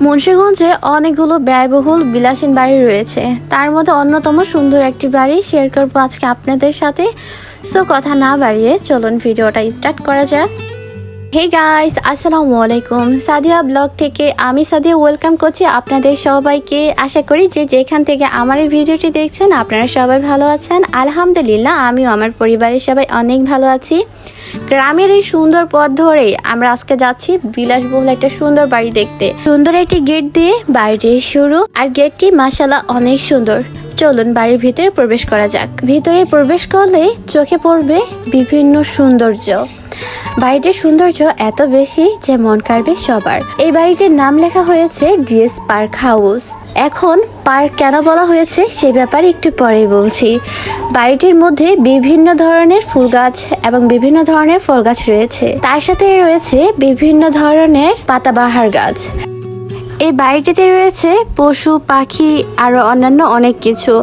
মুন্সিগঞ্জে অনেকগুলো ব্যয়বহুল বিলাসীন বাড়ি রয়েছে, তার মধ্যে অন্যতম সুন্দর একটি বাড়ি শেয়ার করবো আজকে আপনাদের সাথে। সো কথা না বাড়িয়ে চলুন ভিডিওটা স্টার্ট করা যাক। হে গাইস, আসসালামু আলাইকুম। সাদিয়া ব্লগ থেকে আমি সাদিয়া ওয়েলকাম করছি আপনাদের সবাইকে। আশা করি যে যেখান থেকে আমার এই ভিডিওটি দেখছেন আপনারা সবাই ভালো আছেন। আলহামদুলিল্লাহ, আমিও আমার পরিবারের সবাই অনেক ভালো আছি। গ্রামের এই সুন্দর পথ ধরে আমরা আজকে যাচ্ছি বিলাসবহুল একটা সুন্দর বাড়ি দেখতে। সুন্দর একটি গেট দিয়ে বাড়িটি শুরু, আর গেটটি মাশাআল্লাহ অনেক সুন্দর। চলুন বাড়ির ভিতরে প্রবেশ করা যাক। ভিতরে প্রবেশ করলে চোখে পড়বে বিভিন্ন সৌন্দর্য। বাড়িটির সৌন্দর্য এত বেশি যে মন কাড়বে সবার। এই বাড়িটির নাম লেখা হয়েছে ডিএস পার্ক হাউস। এখন পার্ক কেন বলা হয়েছে সে ব্যাপারে একটু পরেই বলছি। বাড়িটির মধ্যে বিভিন্ন ধরনের ফুল গাছ এবং বিভিন্ন ধরনের ফল গাছ রয়েছে, তার সাথে রয়েছে বিভিন্ন ধরনের পাতাবাহার গাছ। এই বাড়িটিতে রয়েছে পশু পাখি আরো অন্যান্য অনেক কিছু।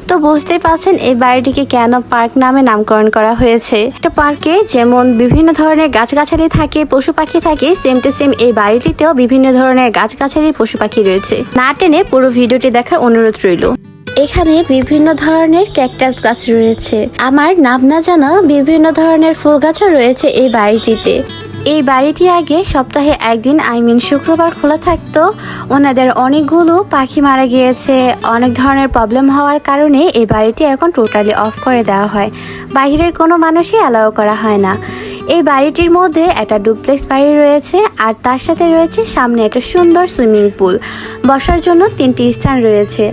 তো বুঝতেই পারছেন এই বাড়িটিকে কেন পার্ক নামে নামকরণ করা হয়েছে। একটা পার্কে যেমন বিভিন্ন ধরনের গাছগাছালি থাকে, পশু পাখি থাকে, সেম টু সেম এই বাড়িটিতেও বিভিন্ন ধরনের গাছগাছালি পশু পাখি রয়েছে। না টেনে পুরো ভিডিওটি দেখার অনুরোধ রইল। এখানে বিভিন্ন ধরনের ক্যাকটাস গাছ রয়েছে, আমার নাম না জানা বিভিন্ন ধরনের ফুল গাছও রয়েছে এই বাড়িটিতে। এই বাড়িটি আগে সপ্তাহে একদিন শুক্রবার খোলা থাকতো। ওনাদের অনেকগুলো পাখি মারা গিয়েছে, অনেক ধরনের প্রবলেম হওয়ার কারণে এই বাড়িটি এখন টোটালি অফ করে দেওয়া হয়। বাইরের কোনো মানুষই অ্যালাউ করা হয় না। এই বাড়িটির মধ্যে একটা ডুপ্লেক্স বাড়ি রয়েছে, আর তার সাথে রয়েছে সামনে একটা সুন্দর সুইমিং পুল। বসার জন্য 3টি স্থান রয়েছে।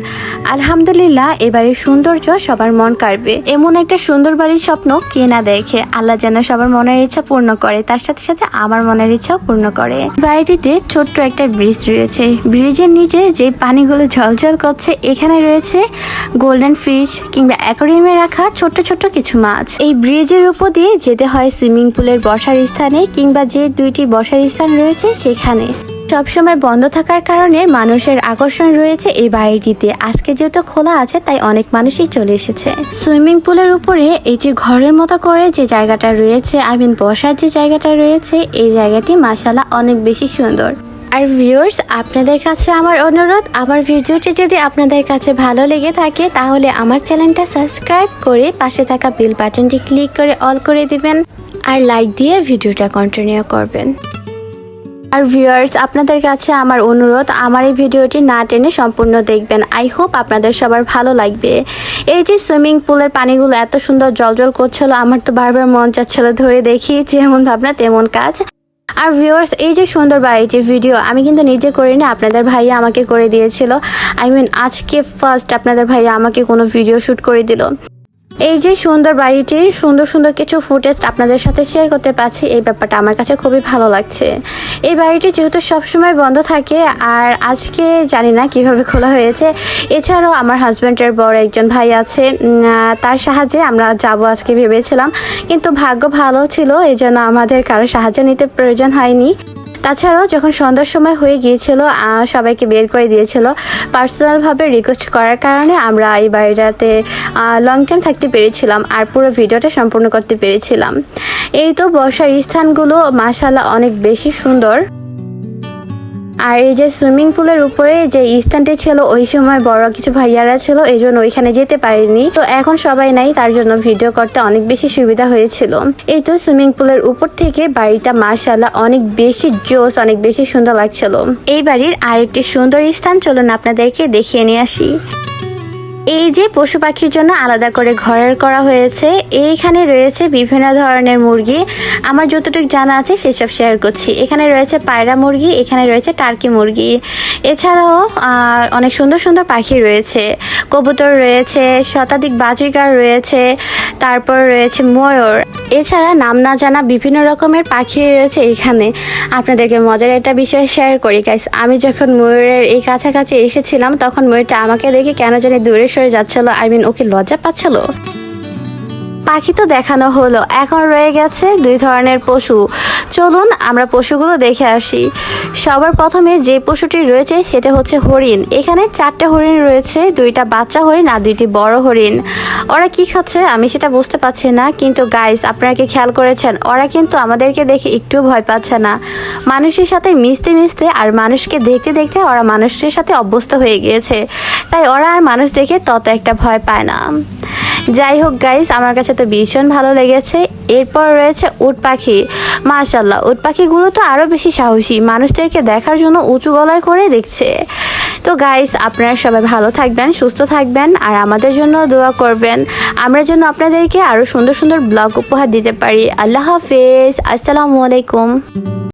আলহামদুলিল্লাহ, এই বাড়ির সৌন্দর্য সবার মন কাড়বে। এমন একটা সুন্দর বাড়ির স্বপ্ন কে না দেখে। আল্লাহ যেন সবার মনের ইচ্ছা পূর্ণ করে, তার সাথে সাথে আমার মনের ইচ্ছাও পূর্ণ করে। বাড়িটিতে ছোট্ট একটা ব্রিজ রয়েছে। ব্রিজের নিচে যে পানিগুলো ঝলঝল করছে, এখানে রয়েছে গোল্ডেন ফিশ কিংবা অ্যাকোয়ারিয়ামে রাখা ছোট্ট ছোট্ট কিছু মাছ। এই ব্রিজের উপর দিয়ে যেতে হয় সুইমিং পুলের বসার স্থানে, কিংবা যে 2টি বসার স্থান রয়েছে সেখানে। সবসময় বন্ধ থাকার কারণে মানুষের আকর্ষণ রয়েছে এই বাড়িটিতে। আজকে যেহেতু খোলা আছে তাই অনেক মানুষই চলে এসেছে। সুইমিং পুলের উপরে এই যে ঘরের মতো করে যে জায়গাটা রয়েছে, বসার যে জায়গাটা রয়েছে, এই জায়গাটি মাশাআল্লাহ অনেক বেশি সুন্দর। আর ভিউয়ার্স, আপনাদের কাছে আমার অনুরোধ, আমার ভিডিওটি যদি আপনাদের কাছে ভালো লেগে থাকে তাহলে আমার চ্যানেলটা সাবস্ক্রাইব করে পাশে থাকা বেল বাটনটি ক্লিক করে অল করে দিবেন, আর লাইক দিয়ে ভিডিওটা কন্টিনিউ করবেন। আর ভিউয়ার্স, আপনাদের কাছে আমার অনুরোধ, আমার এই ভিডিওটি না টেনে সম্পূর্ণ দেখবেন। আই হোপ আপনাদের সবার ভালো লাগবে। এই যে সুইমিং পুলের পানিগুলো এত সুন্দর জলজল করছিল, আমার তো বারবার মন চাচ্ছিল ধরে দেখি, যেমন ভাবনা তেমন কাজ। আর ভিউয়ার্স, এই যে সুন্দর বাড়িটির ভিডিও আমি কিন্তু নিজে করিনি, আপনাদের ভাইয়া আমাকে করে দিয়েছিল। আজকে ফার্স্ট আপনাদের ভাইয়া আমাকে কোনো ভিডিও শুট করে দিল। এই যে সুন্দর বাড়িটির সুন্দর সুন্দর কিছু ফুটেজ আপনাদের সাথে শেয়ার করতে পারছি, এই ব্যাপারটা আমার কাছে খুবই ভালো লাগছে। এই বাড়িটি যেহেতু সবসময় বন্ধ থাকে, আর আজকে জানি না কিভাবে খোলা হয়েছে। এছাড়াও আমার হাজব্যান্ডের বড় একজন ভাই আছে, তার সাহায্যে আমরা যাব আজকে ভেবেছিলাম, কিন্তু ভাগ্য ভালো ছিল, এই জন্য আমাদের কারো সাহায্য নিতে প্রয়োজন হয়নি। তাছাড়াও যখন সন্ধ্যার সময় হয়ে গিয়েছিল, সবাইকে বের করে দিয়েছিল। পার্সোনালভাবে রিকোয়েস্ট করার কারণে আমরা এই বাড়িটাতে লং টাইম থাকতে পেরেছিলাম, আর পুরো ভিডিওটা সম্পূর্ণ করতে পেরেছিলাম। এই তো বসার স্থানগুলো মাশাআল্লাহ অনেক বেশি সুন্দর। আর এই যে সুইমিং পুলের উপরে যে স্থানটি ছিল, ওই সময় বড় কিছু ভাইয়ারা ছিল, এই জন্য ওইখানে যেতে পারিনি। তো এখন সবাই নাই, তার জন্য ভিডিও করতে অনেক বেশি সুবিধা হয়েছিল। এই তো সুইমিং পুলের উপর থেকে বাড়িটা মাশাআল্লাহ অনেক বেশি জোস, অনেক বেশি সুন্দর লাগছিল। এই বাড়ির আরেকটি সুন্দর স্থান চলুন আপনাদেরকে দেখিয়ে নিয়ে আসি। এই যে পশু পাখির জন্য আলাদা করে ঘর করা হয়েছে, এইখানে রয়েছে বিভিন্ন ধরনের মুরগি। আমার যতটুকু জানা আছে সেসব শেয়ার করছি। এখানে রয়েছে পায়রা মুরগি, এখানে রয়েছে টার্কি মুরগি, এছাড়াও অনেক সুন্দর সুন্দর পাখি রয়েছে। কবুতর রয়েছে, শতাধিক বাজিগার রয়েছে, তারপর রয়েছে ময়ূর, এছাড়া নাম না জানা বিভিন্ন রকমের পাখি রয়েছে এখানে। আপনাদেরকে মজার একটা বিষয় শেয়ার করি গাইস, আমি যখন ময়ূরের এই কাছাকাছি এসেছিলাম তখন ময়ূরটা আমাকে দেখে কেন জানি দূরে সরে যাচ্ছিল, ওকে লজ্জা পাচ্ছিল। পাখি তো দেখানো হলো, এখন রয়ে গেছে 2 ধরনের পশু। চলুন আমরা পশুগুলো দেখে আসি। সবার প্রথমে যে পশুটি রয়েছে সেটা হচ্ছে হরিণ। এখানে 4টে হরিণ রয়েছে, 2টা বাচ্চা হরিণ আর 2টি বড় হরিণ। ওরা কি খাচ্ছে আমি সেটা বুঝতে পারছি না, কিন্তু গাইস আপনারা কি খেয়াল করেছেন ওরা কিন্তু আমাদেরকে দেখে একটু ভয় পাচ্ছে না। মানুষের সাথে মিশতে মিশতে আর মানুষকে দেখতে দেখতে ওরা মানুষের সাথে অভ্যস্ত হয়ে গিয়েছে, তাই ওরা আর মানুষ দেখে তত একটা ভয় পায় না। যাই হোক গাইস, আমার কাছে তো ভীষণ ভালো লেগেছে। এরপর রয়েছে উট পাখি। মাশাল্লাহ, উট পাখিগুলো তো আরও বেশি সাহসী, মানুষদেরকে দেখার জন্য উঁচু গলায় করে দেখছে। তো গাইস আপনারা সবাই ভালো থাকবেন, সুস্থ থাকবেন আর আমাদের জন্য দোয়া করবেন, আমরা যেন আপনাদেরকে আরও সুন্দর সুন্দর ব্লগ উপহার দিতে পারি। আল্লাহ হাফেজ, আসসালামু আলাইকুম।